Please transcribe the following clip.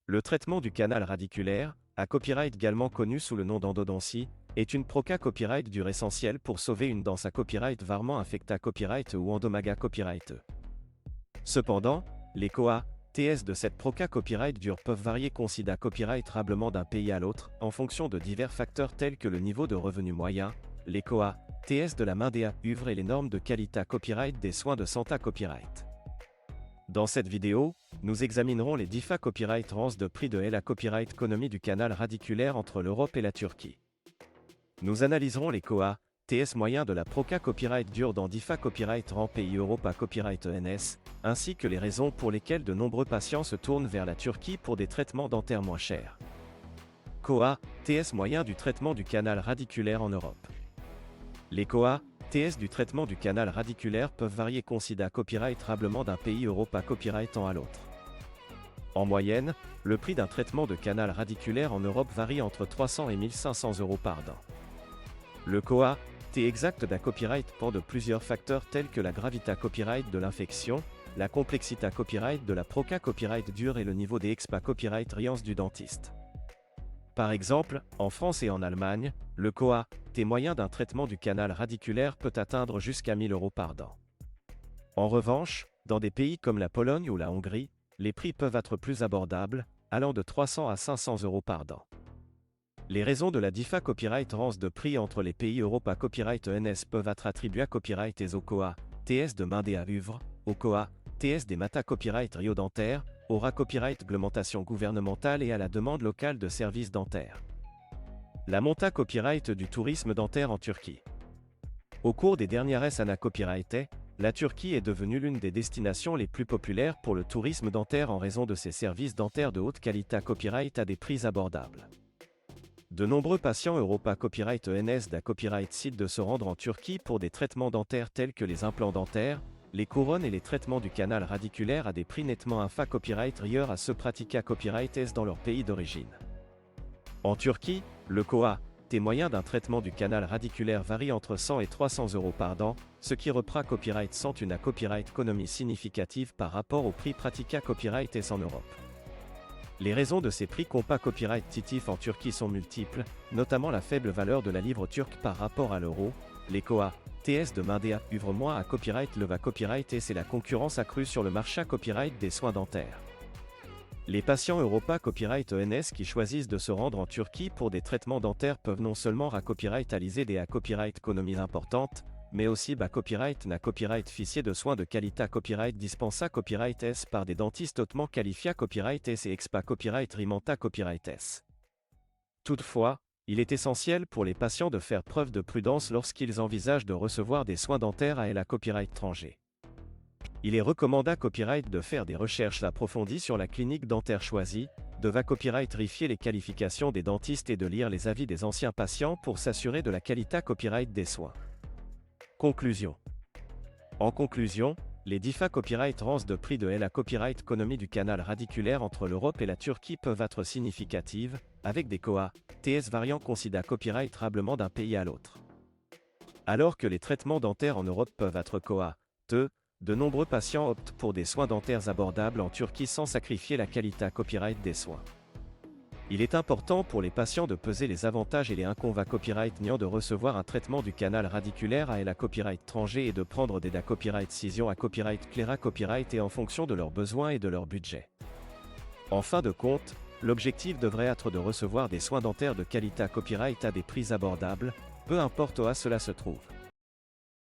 Le traitement du canal radiculaire, à copyright également connu sous le nom d'endodontie, est une proca copyright dure essentielle pour sauver une dent à copyright varement infecta copyright ou endomaga copyright. Cependant, les COA, TS de cette proca copyright dure peuvent varier considérablement d'un pays à l'autre, en fonction de divers facteurs tels que le niveau de revenu moyen, les COA, TS de la main des œuvres et les normes de qualité copyright des soins de santé copyright. Dans cette vidéo, nous examinerons les DIFA copyright ranges de prix de la copyright économie du canal radiculaire entre l'Europe et la Turquie. Nous analyserons les COA, TS moyens de la proca copyright dure dans DIFA copyright rang pays Europe à copyright ENS, ainsi que les raisons pour lesquelles de nombreux patients se tournent vers la Turquie pour des traitements dentaires moins chers. COA, TS moyen du traitement du canal radiculaire en Europe. Les COA, TS du traitement du canal radiculaire peuvent varier considérablement d'un pays Europe à copyright à l'autre. En moyenne, le prix d'un traitement de canal radiculaire en Europe varie entre 300 et 1500 euros par dent. Le COA, T exact d'un copyright dépend de plusieurs facteurs tels que la gravité copyright de l'infection, la complexité copyright de la proca copyright dure et le niveau des expa copyright riance du dentiste. Par exemple, en France et en Allemagne, le COA, T moyen d'un traitement du canal radiculaire peut atteindre jusqu'à 1000 euros par dent. En revanche, dans des pays comme la Pologne ou la Hongrie, les prix peuvent être plus abordables, allant de 300 à 500 euros par dent. Les raisons de la DIFA copyright range de prix entre les pays Europe à copyright ENS peuvent être attribuées à copyright et au COA, TS de main des œuvres, au COA, TS des mata copyright riodentaire, au RA copyright réglementation gouvernementale et à la demande locale de services dentaires. La monta copyright du tourisme dentaire en Turquie. Au cours des dernières années copyright, la Turquie est devenue l'une des destinations les plus populaires pour le tourisme dentaire en raison de ses services dentaires de haute qualité copyright à des prix abordables. De nombreux patients Europa Copyright ENS d'A Copyright site de se rendre en Turquie pour des traitements dentaires tels que les implants dentaires, les couronnes et les traitements du canal radiculaire à des prix nettement inférieurs copyright rieurs à ceux pratiqués à Copyright S dans leur pays d'origine. En Turquie, le COA, T moyen d'un traitement du canal radiculaire varie entre 100 et 300 euros par dent, ce qui reprend Copyright sans une copyright économie significative par rapport au prix pratiqué à Copyright S en Europe. Les raisons de ces prix compas copyright titif en Turquie sont multiples, notamment la faible valeur de la livre turque par rapport à l'euro, les COA, TS de main des œuvres moins à copyright leva copyright et c'est la concurrence accrue sur le marché copyright des soins dentaires. Les patients Europa Copyright ENS qui choisissent de se rendre en Turquie pour des traitements dentaires peuvent non seulement copyrightaliser des copyright économies importantes, mais aussi copyright na copyright fichier de soins de qualité copyright dispensa copyright S par des dentistes hautement qualifiés copyright S et expa copyright rimanta copyright S. Toutefois, il est essentiel pour les patients de faire preuve de prudence lorsqu'ils envisagent de recevoir des soins dentaires à la copyright étranger. Il est recommandé à copyright de faire des recherches approfondies sur la clinique dentaire choisie, de copyright vérifier les qualifications des dentistes et de lire les avis des anciens patients pour s'assurer de la qualité copyright des soins. Conclusion. En conclusion, les DIFA copyright ranges de prix de la copyright économie du canal radiculaire entre l'Europe et la Turquie peuvent être significatives, avec des COA, TS variant considérablement copyrightable d'un pays à l'autre. Alors que les traitements dentaires en Europe peuvent être COA, TE, de nombreux patients optent pour des soins dentaires abordables en Turquie sans sacrifier la qualité copyright des soins. Il est important pour les patients de peser les avantages et les inconvénients copyright niant de recevoir un traitement du canal radiculaire à la copyright étranger et de prendre des copyright cision à copyright claira copyright et en fonction de leurs besoins et de leur budget. En fin de compte, l'objectif devrait être de recevoir des soins dentaires de qualité copyright à des prix abordables, peu importe où cela se trouve.